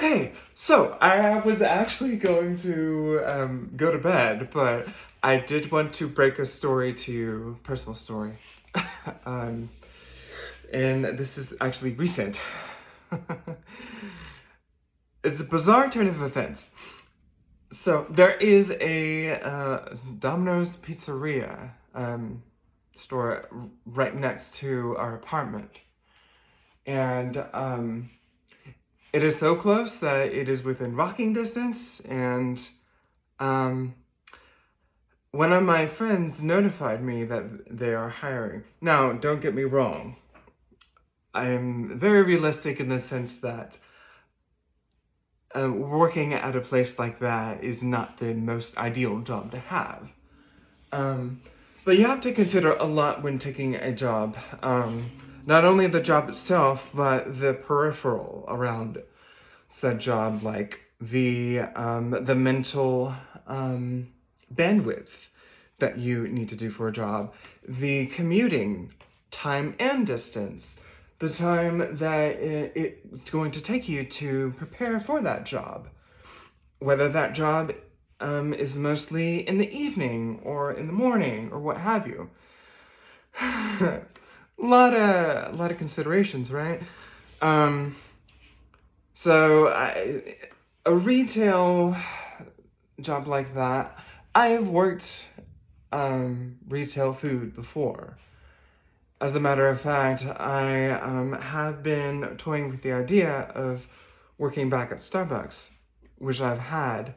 Okay, so I was actually going to go to bed, but I did want to break a story to you, personal story. um, and this is actually recent. It's a bizarre turn of events. So there is a Domino's pizzeria store right next to our apartment. And it is so close that it is within walking distance, and um, one of my friends notified me that they are hiring. Now, don't get me wrong. I'm very realistic in the sense that working at a place like that is not the most ideal job to have. But you have to consider a lot when taking a job. Not only the job itself, but the peripheral around said job, like the mental bandwidth that you need to do for a job, the commuting time and distance, the time that it's going to take you to prepare for that job, whether that job is mostly in the evening or in the morning or what have you. a lot of considerations, right? So a retail job like that, I have worked retail food before. As a matter of fact, I have been toying with the idea of working back at Starbucks, which I've had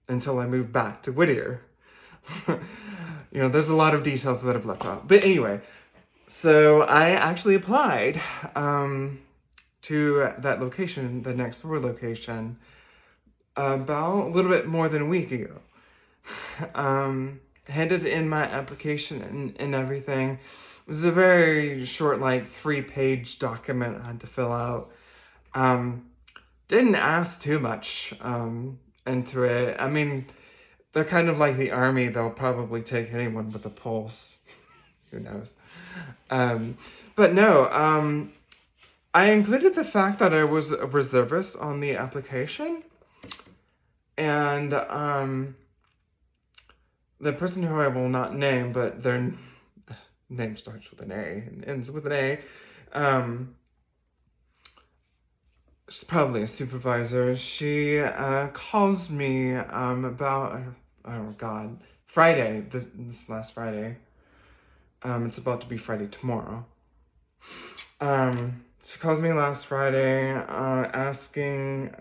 until I moved back to Whittier. There's a lot of details that I've left out. But anyway, so I actually applied to that location, the next door location, about a little bit more than a week ago. Handed in my application and everything. It was a very short, 3-page document I had to fill out. Didn't ask too much into it. I mean, they're kind of like the army. They'll probably take anyone with a pulse. Who knows? But no, I included the fact that I was a reservist on the application. And the person who I will not name, but their name starts with an A and ends with an A, she's probably a supervisor. She calls me about, Friday, this last Friday. It's about to be Friday tomorrow. She calls me last Friday asking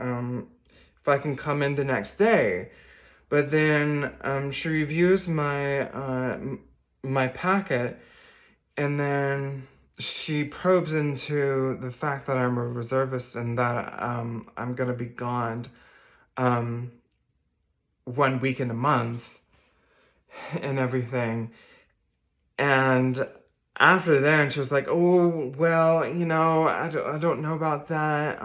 if I can come in the next day. But then she reviews my my packet, and then she probes into the fact that I'm a reservist and that I'm gonna be gone 1 week in a month and everything. And after then, she was like, "Oh, well, I don't know about that.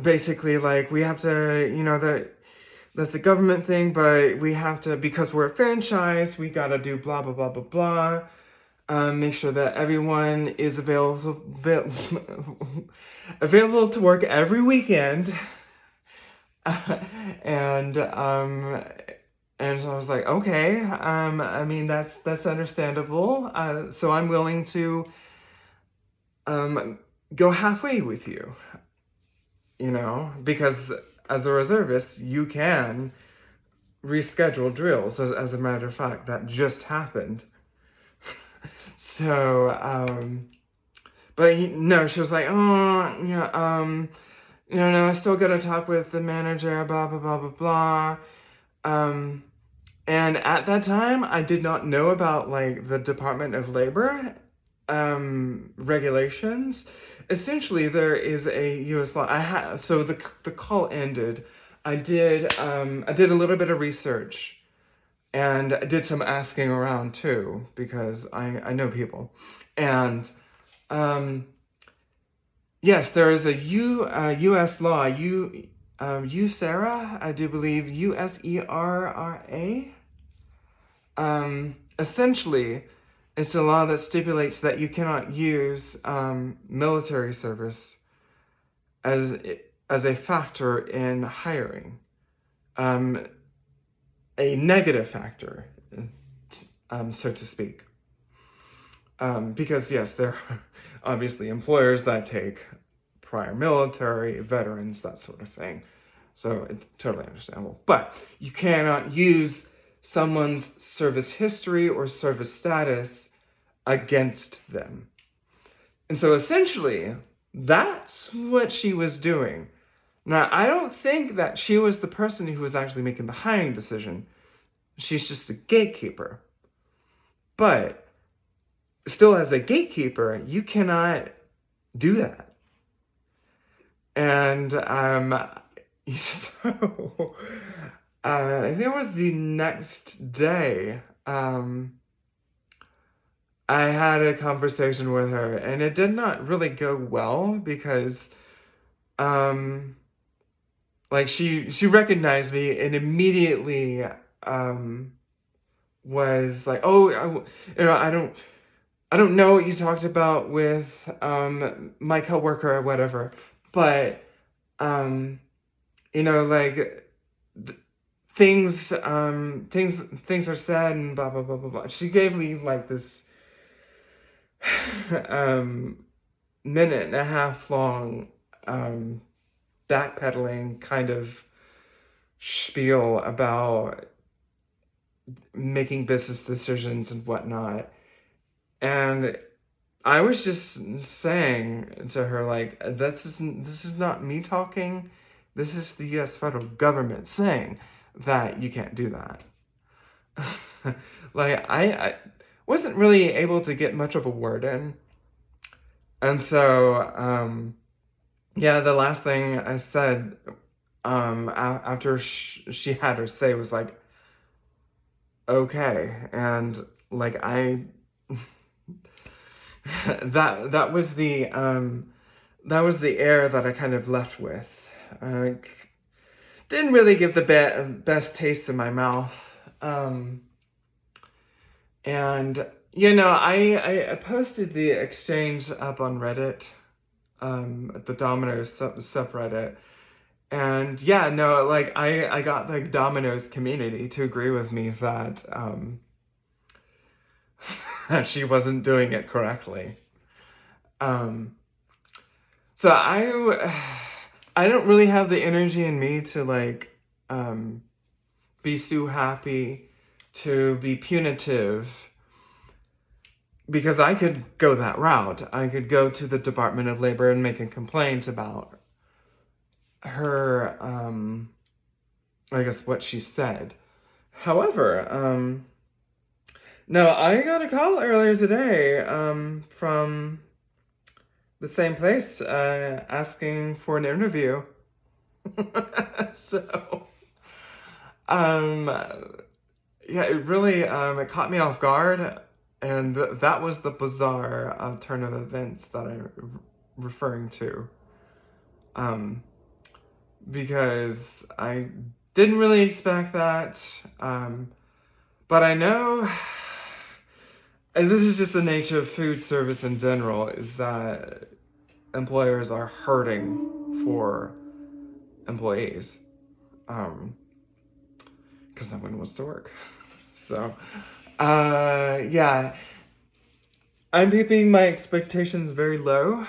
Basically, we have to, that's a government thing, but we have to, because we're a franchise, we gotta do blah, blah, blah, blah, blah. Make sure that everyone is available to work every weekend." And so I was like, okay, I mean, that's understandable. So I'm willing to go halfway with you, because as a reservist, you can reschedule drills. As a matter of fact, that just happened. So, but no, she was like, "Oh, no, I still gotta talk with the manager, blah, blah, blah, blah, blah." And at that time, I did not know about the Department of Labor regulations. Essentially, there is a U.S. law. So the call ended. I did a little bit of research, and I did some asking around too, because I know people. And yes, there is a U.S. law, USERRA, I do believe, USERRA. Essentially, It's a law that stipulates that you cannot use military service as a factor in hiring, a negative factor, so to speak. Because yes, there are obviously employers that take prior military, veterans, that sort of thing. So it's totally understandable. But you cannot use someone's service history or service status against them. And so essentially, that's what she was doing. Now, I don't think that she was the person who was actually making the hiring decision. She's just a gatekeeper. But still, as a gatekeeper, you cannot do that. And so I think it was the next day, I had a conversation with her, and it did not really go well because, like she recognized me and immediately was like, "Oh, I don't know what you talked about with my coworker or whatever, but like things are said and blah blah blah blah blah." She gave me like this minute and a half long backpedaling kind of spiel about making business decisions and whatnot. And I was just saying to her, like, this is not me talking. This is the U.S. federal government saying that you can't do that. Like, I wasn't really able to get much of a word in. And so, yeah, the last thing I said after she had her say was like, okay. And like, that was the air that I kind of left with. Didn't really give the best taste in my mouth. And I posted the exchange up on Reddit, the Domino's subreddit, and yeah, no, like I got the Domino's community to agree with me that she wasn't doing it correctly. So I don't really have the energy in me to like be so happy, to be punitive, because I could go that route. I could go to the Department of Labor and make a complaint about her, I guess what she said. However, no, I got a call earlier today from the same place asking for an interview. So, yeah, it really it caught me off guard, and that was the bizarre turn of events that I'm referring to. Because I didn't really expect that, but I know, and this is just the nature of food service in general, is that employers are hurting for employees, because no one wants to work. So, yeah, I'm keeping my expectations very low,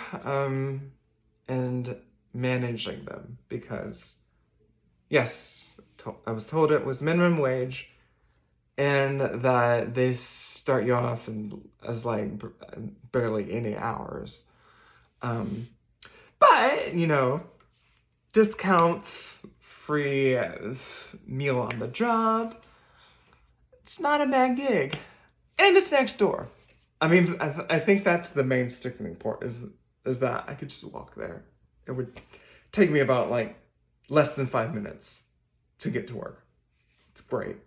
and managing them, because yes, I was told it was minimum wage, and that they start you off as like barely any hours, but discounts, free meal on the job. It's not a bad gig, and it's next door. I mean, I think that's the main sticking point is that I could just walk there. It would take me about like less than 5 minutes to get to work. It's great.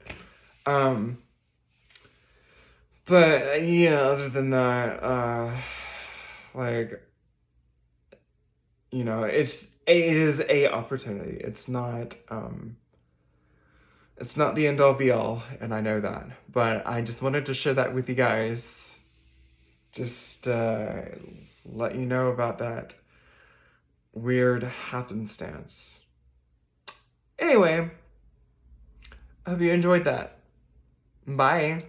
But yeah, other than that, like, it is a opportunity. It's not the end all be all, and I know that. But I just wanted to share that with you guys just let you know about that weird happenstance. Anyway, I hope you enjoyed that. Bye.